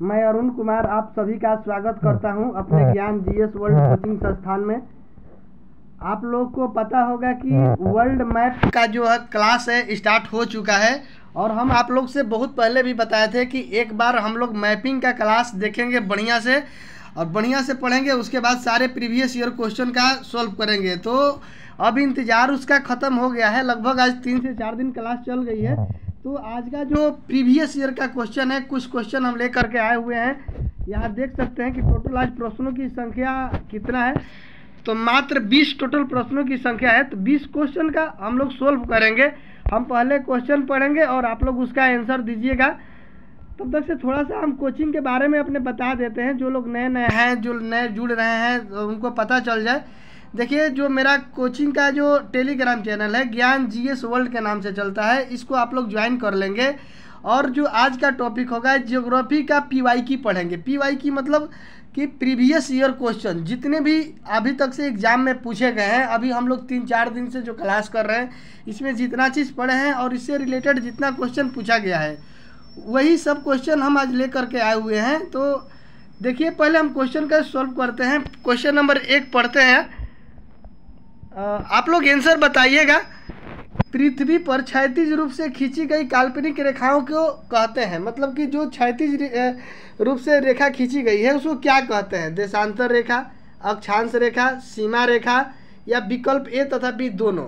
मैं अरुण कुमार आप सभी का स्वागत करता हूं अपने ज्ञान जीएस वर्ल्ड कोचिंग संस्थान में। आप लोग को पता होगा कि वर्ल्ड मैप का जो है क्लास है स्टार्ट हो चुका है और हम आप लोग से बहुत पहले भी बताए थे कि एक बार हम लोग मैपिंग का क्लास देखेंगे बढ़िया से और बढ़िया से पढ़ेंगे, उसके बाद सारे प्रीवियस ईयर क्वेश्चन का सॉल्व करेंगे। तो अब इंतज़ार उसका ख़त्म हो गया है, लगभग आज 3 से 4 दिन क्लास चल गई है। तो आज का जो प्रीवियस ईयर का क्वेश्चन है, कुछ क्वेश्चन हम लेकर के आए हुए हैं। यहाँ देख सकते हैं कि टोटल आज प्रश्नों की संख्या कितना है, तो मात्र 20 टोटल प्रश्नों की संख्या है। तो 20 क्वेश्चन का हम लोग सोल्व करेंगे। हम पहले क्वेश्चन पढ़ेंगे और आप लोग उसका आंसर दीजिएगा। तब तक से थोड़ा सा हम कोचिंग के बारे में अपने बता देते हैं, जो लोग नए नए हैं, जो नए जुड़ रहे हैं, उनको पता चल जाए। देखिए, जो मेरा कोचिंग का जो टेलीग्राम चैनल है ज्ञान जीएस वर्ल्ड के नाम से चलता है, इसको आप लोग ज्वाइन कर लेंगे। और जो आज का टॉपिक होगा ज्योग्राफी का पीवाईक्यू पढ़ेंगे। पीवाईक्यू मतलब कि प्रीवियस ईयर क्वेश्चन जितने भी अभी तक से एग्जाम में पूछे गए हैं, अभी हम लोग 3-4 दिन से जो क्लास कर रहे हैं, इसमें जितना चीज़ पढ़े हैं और इससे रिलेटेड जितना क्वेश्चन पूछा गया है, वही सब क्वेश्चन हम आज लेकर के आए हुए हैं। तो देखिए, पहले हम क्वेश्चन का सॉल्व करते हैं। क्वेश्चन नंबर 1 पढ़ते हैं। आप लोग आंसर बताइएगा। पृथ्वी पर क्षैतिज रूप से खींची गई काल्पनिक रेखाओं को कहते हैं, मतलब कि जो क्षैतिज रूप से रेखा खींची गई है उसको क्या कहते हैं? देशांतर रेखा, अक्षांश रेखा, सीमा रेखा या विकल्प ए तथा बी दोनों।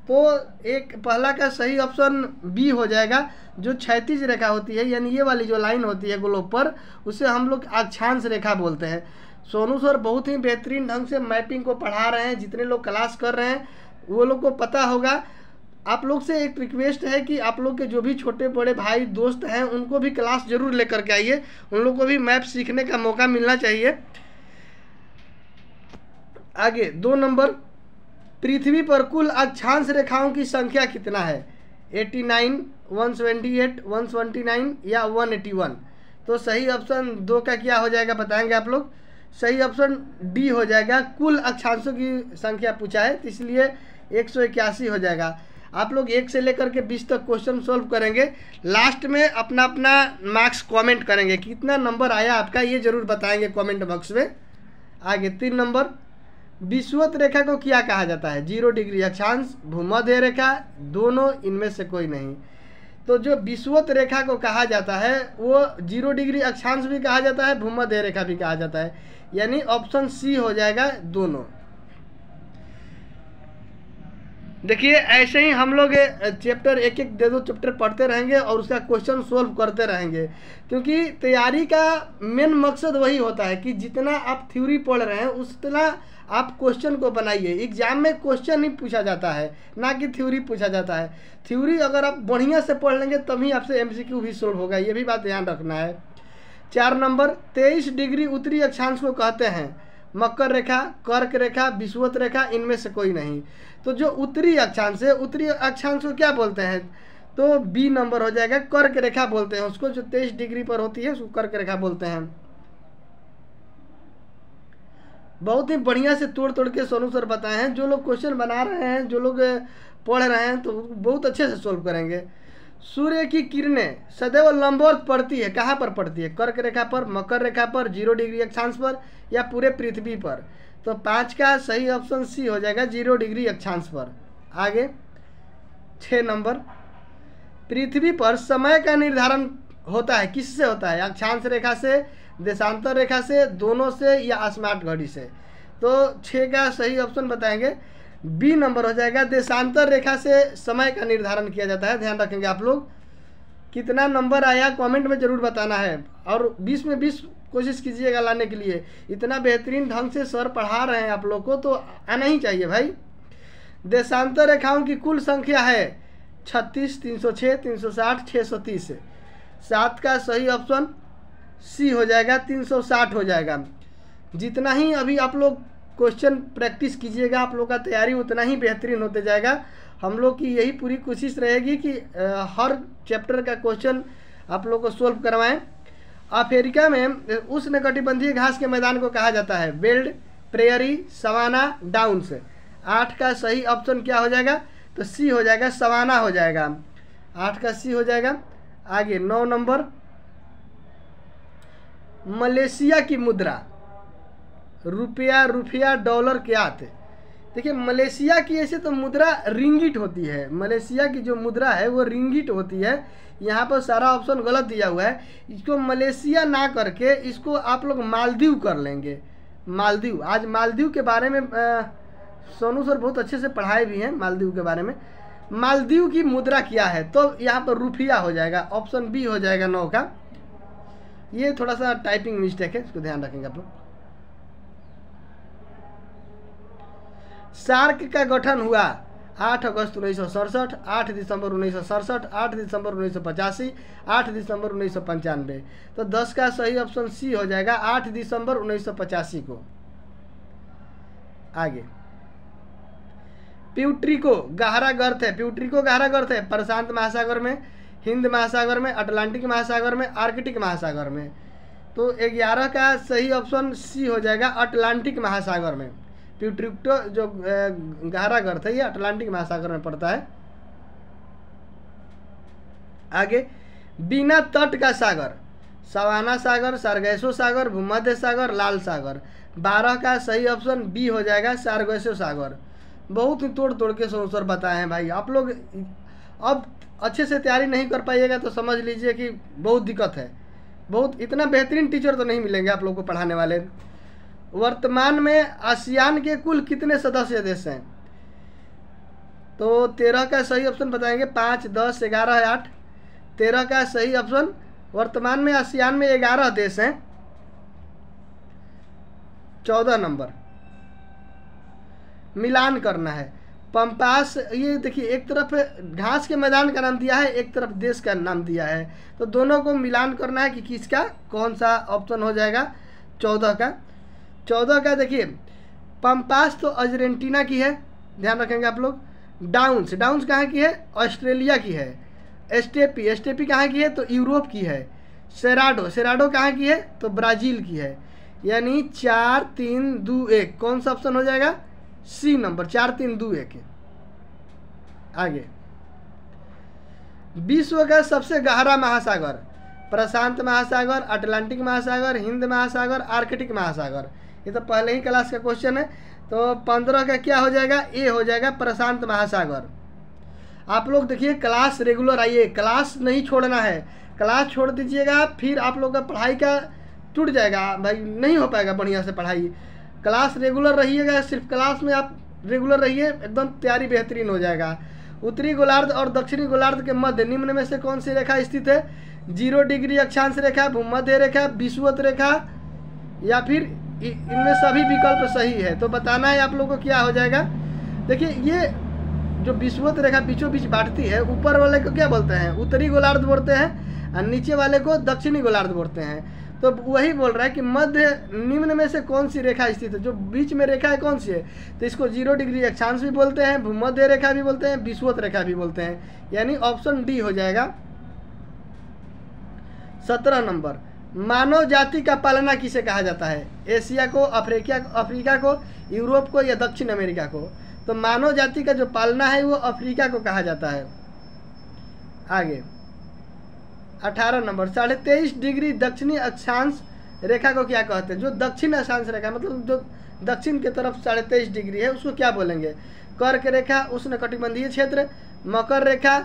तो एक पहला का सही ऑप्शन बी हो जाएगा। जो क्षैतिज रेखा होती है, यानी ये वाली जो लाइन होती है ग्लोब पर, उसे हम लोग अक्षांश रेखा बोलते हैं। सोनू सर बहुत ही बेहतरीन ढंग से मैपिंग को पढ़ा रहे हैं। जितने लोग क्लास कर रहे हैं वो लोग को पता होगा। आप लोग से एक रिक्वेस्ट है कि आप लोग के जो भी छोटे बड़े भाई दोस्त हैं, उनको भी क्लास जरूर लेकर के आइए। उन लोग को भी मैप सीखने का मौका मिलना चाहिए। आगे 2 नंबर, पृथ्वी पर कुल अक्षांश रेखाओं की संख्या कितना है? 89, 178, 129 या 181। तो सही ऑप्शन 2 का क्या हो जाएगा बताएंगे आप लोग? सही ऑप्शन डी हो जाएगा। कुल अक्षांशों की संख्या पूछा है, तो इसलिए 181 हो जाएगा। आप लोग 1 से लेकर के 20 तक क्वेश्चन सॉल्व करेंगे। लास्ट में अपना अपना मार्क्स कमेंट करेंगे, कितना नंबर आया आपका ये जरूर बताएंगे कमेंट बॉक्स में। आगे 3 नंबर, विषुवत रेखा को क्या कहा जाता है? 0 डिग्री अक्षांश, भूमध्य रेखा, दोनों, इनमें से कोई नहीं। तो जो विषुवत रेखा को कहा जाता है वो 0 डिग्री अक्षांश भी कहा जाता है, भूमध्य रेखा भी कहा जाता है, यानी ऑप्शन सी हो जाएगा, दोनों। देखिए, ऐसे ही हम लोग चैप्टर एक 2 चैप्टर पढ़ते रहेंगे और उसका क्वेश्चन सोल्व करते रहेंगे, क्योंकि तैयारी का मेन मकसद वही होता है कि जितना आप थ्योरी पढ़ रहे हैं उतना आप क्वेश्चन को बनाइए। एग्जाम में क्वेश्चन ही पूछा जाता है, ना कि थ्योरी पूछा जाता है। थ्योरी अगर आप बढ़िया से पढ़ लेंगे तभी आपसे एमसीक्यू भी सोल्व होगा, ये भी बात ध्यान रखना है। 4 नंबर, 23 डिग्री उत्तरी अक्षांश को कहते हैं? मकर रेखा, कर्क रेखा, विषुवत रेखा, इनमें से कोई नहीं। तो जो उत्तरी अक्षांश है, उत्तरी अक्षांश को क्या बोलते हैं? तो बी नंबर हो जाएगा, कर्क रेखा बोलते हैं उसको। जो 23 डिग्री पर होती है उसको कर्क रेखा बोलते हैं। बहुत ही बढ़िया से तोड़ तोड़ के सोनू सर बताए हैं। जो लोग क्वेश्चन बना रहे हैं, जो लोग पढ़ रहे हैं, तो बहुत अच्छे से सोल्व करेंगे। सूर्य की किरणें सदैव लंबवत पड़ती है, कहाँ पर पड़ती है? कर्क रेखा पर, मकर रेखा पर, 0 डिग्री अक्षांश पर या पूरे पृथ्वी पर? तो 5 का सही ऑप्शन सी हो जाएगा, 0 डिग्री अक्षांश पर। आगे 6 नंबर, पृथ्वी पर समय का निर्धारण होता है, किससे होता है? अक्षांश रेखा से, देशांतर रेखा से, दोनों से या स्मार्ट घड़ी से? तो 6 का सही ऑप्शन बताएंगे, बी नंबर हो जाएगा। देशांतर रेखा से समय का निर्धारण किया जाता है, ध्यान रखेंगे आप लोग। कितना नंबर आया कमेंट में ज़रूर बताना है और 20 में 20 कोशिश कीजिएगा लाने के लिए। इतना बेहतरीन ढंग से सर पढ़ा रहे हैं आप लोग को, तो आना ही चाहिए भाई। देशांतर रेखाओं की कुल संख्या है 36, 306, 360, 630। 7 का सही ऑप्शन सी हो जाएगा, 360 हो जाएगा। जितना ही अभी आप लोग क्वेश्चन प्रैक्टिस कीजिएगा, आप लोग का तैयारी उतना ही बेहतरीन होते जाएगा। हम लोग की यही पूरी कोशिश रहेगी कि हर चैप्टर का क्वेश्चन आप लोग को सोल्व करवाएं। अफ्रीका में उष्णकटिबंधीय घास के मैदान को कहा जाता है? Weld, prairie, savanna, downs. 8 का सही ऑप्शन क्या हो जाएगा? तो सी हो जाएगा, सवाना हो जाएगा। 8 का सी हो जाएगा। आगे 9 नंबर, मलेशिया की मुद्रा, रुपया डॉलर क्या थे? देखिए मलेशिया की ऐसे तो मुद्रा रिंगिट होती है, मलेशिया की जो मुद्रा है वो रिंगिट होती है। यहाँ पर सारा ऑप्शन गलत दिया हुआ है, इसको मलेशिया ना करके इसको आप लोग मालदीव कर लेंगे। मालदीव, आज मालदीव के बारे में सोनू सर बहुत अच्छे से पढ़ाए भी हैं मालदीव के बारे में। मालदीव की मुद्रा क्या है? तो यहाँ पर रुपया हो जाएगा, ऑप्शन बी हो जाएगा 9 का। ये थोड़ा सा टाइपिंग मिस्टेक है, इसको ध्यान रखेंगे आप लोग। सार्क का गठन हुआ 8 अगस्त 1967, 8 दिसंबर 1967, 8 दिसंबर 1985, 8 दिसंबर 1995। तो 10 का सही ऑप्शन सी हो जाएगा, 8 दिसंबर 1985 को। आगे, प्यूट्रिको गहरा गर्त है, प्यूट्रिको गहरा गर्त है प्रशांत महासागर में, हिंद महासागर में, अटलांटिक महासागर में, आर्कटिक महासागर में। तो 11 का सही ऑप्शन सी हो जाएगा, अटलांटिक महासागर में। प्यूट्रिको जो गहरा गर्त है ये अटलांटिक महासागर में पड़ता है। आगे, बिना तट का सागर, सवाना सागर, सार्गैसो सागर, भूमध्य सागर, लाल सागर। 12 का सही ऑप्शन बी हो जाएगा, सार्गैसो सागर। बहुत ही तोड़ तोड़ के सोच बताए हैं भाई। आप लोग अब अच्छे से तैयारी नहीं कर पाइएगा तो समझ लीजिए कि बहुत दिक्कत है। बहुत इतना बेहतरीन टीचर तो नहीं मिलेंगे आप लोग को पढ़ाने वाले। वर्तमान में आसियान के कुल कितने सदस्य देश हैं? तो 13 का सही ऑप्शन बताएंगे, 5, 10, 11, 8। 13 का सही ऑप्शन, वर्तमान में आसियान में 11 देश हैं। 14 नंबर मिलान करना है। पंपास, ये देखिए एक तरफ घास के मैदान का नाम दिया है, एक तरफ देश का नाम दिया है, तो दोनों को मिलान करना है कि किसका कौन सा ऑप्शन हो जाएगा 14 का। 14 का देखिए, पंपास तो अर्जेंटीना की है, ध्यान रखेंगे आप लोग। डाउन्स, डाउन्स कहाँ की है? ऑस्ट्रेलिया की है। एस्टेपी, एस्टेपी कहाँ की है? तो यूरोप की है। सेराडो, सेराडो कहाँ की है? तो ब्राज़ील की है। यानी 4, 3, 2, 1 कौन सा ऑप्शन हो जाएगा? C number, 4, 3, 2, 1। आगे, विश्व का सबसे गहरा महासागर, प्रशांत महासागर, अटलांटिक महासागर, हिंद महासागर, आर्कटिक महासागर। ये तो पहले ही क्लास का क्वेश्चन है। तो 15 का क्या हो जाएगा? ए हो जाएगा, प्रशांत महासागर। आप लोग देखिए क्लास रेगुलर आइए, क्लास नहीं छोड़ना है। क्लास छोड़ दीजिएगा फिर आप लोग का पढ़ाई का टूट जाएगा भाई, नहीं हो पाएगा बढ़िया से पढ़ाई। क्लास रेगुलर रहिएगा, सिर्फ क्लास में आप रेगुलर रहिए, एकदम तैयारी बेहतरीन हो जाएगा। उत्तरी गोलार्ध और दक्षिणी गोलार्ध के मध्य निम्न में से कौन सी रेखा स्थित है? 0 डिग्री अक्षांश रेखा, भूमध्य रेखा, विषुवत रेखा, या फिर इनमें सभी विकल्प सही है। तो बताना है आप लोगों को क्या हो जाएगा। देखिए ये जो विषुवत रेखा बीचों बीच बांटती है, ऊपर वाले को क्या बोलते हैं? उत्तरी गोलार्ध बोलते हैं, और नीचे वाले को दक्षिणी गोलार्ध बोलते हैं। तो वही बोल रहा है कि मध्य निम्न में से कौन सी रेखा स्थित है, जो बीच में रेखा है कौन सी है? तो इसको 0 डिग्री अक्षांश भी बोलते हैं, भूमध्य रेखा भी बोलते हैं, विषुवत रेखा भी बोलते हैं। यानी ऑप्शन डी हो जाएगा। 17 नंबर, मानव जाति का पालना किसे कहा जाता है? एशिया को, अफ्रीका को, यूरोप को, या दक्षिण अमेरिका को? तो मानव जाति का जो पालना है वो अफ्रीका को कहा जाता है। आगे, 18 नंबर, 23.5 डिग्री दक्षिणी अक्षांश रेखा को क्या कहते हैं? जो दक्षिण अक्षांश रेखा मतलब जो दक्षिण की तरफ 23.5 डिग्री है उसको क्या बोलेंगे? कर्क रेखा, उष्णकटिबंधीय क्षेत्र, मकर रेखा,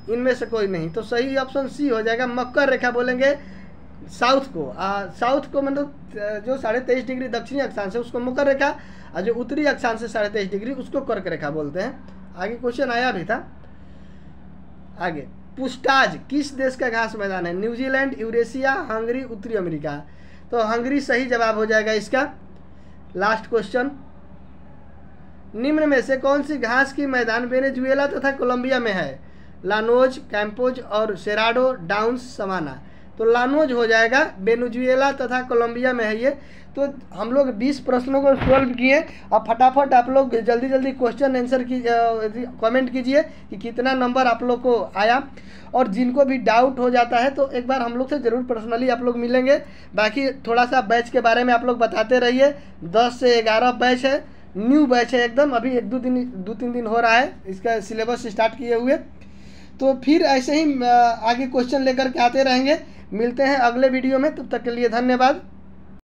इनमें से कोई नहीं। तो सही ऑप्शन सी हो जाएगा, मकर रेखा बोलेंगे साउथ को। साउथ को मतलब जो 23.5 डिग्री दक्षिणी अक्षांश है उसको मकर रेखा, और जो उत्तरी अक्षांश है 23.5 डिग्री उसको कर्क रेखा बोलते हैं। आगे क्वेश्चन आया भी था। आगे, पुस्टाज किस देश का घास मैदान है? न्यूजीलैंड, यूरेशिया, हंगरी, उत्तरी अमेरिका। तो हंगरी सही जवाब हो जाएगा इसका। लास्ट क्वेश्चन, निम्न में से कौन सी घास की मैदान वेनेजुएला तथा कोलंबिया में है? लानोज, कैंपोज और सेराडो, डाउन्स, सवाना। तो लानोज हो जाएगा, वेनेजुएला तथा कोलंबिया में है ये। तो हम लोग 20 प्रश्नों को सॉल्व किए। अब फटाफट आप लोग जल्दी जल्दी क्वेश्चन आंसर की कमेंट कीजिए कि कितना नंबर आप लोग को आया। और जिनको भी डाउट हो जाता है तो एक बार हम लोग से ज़रूर पर्सनली आप लोग मिलेंगे। बाकी थोड़ा सा बैच के बारे में आप लोग बताते रहिए। 10 से 11 बैच है, न्यू बैच है एकदम, अभी 2-3 दिन हो रहा है इसका सिलेबस स्टार्ट किए हुए। तो फिर ऐसे ही आगे क्वेश्चन लेकर के आते रहेंगे। मिलते हैं अगले वीडियो में, तब तक के लिए धन्यवाद।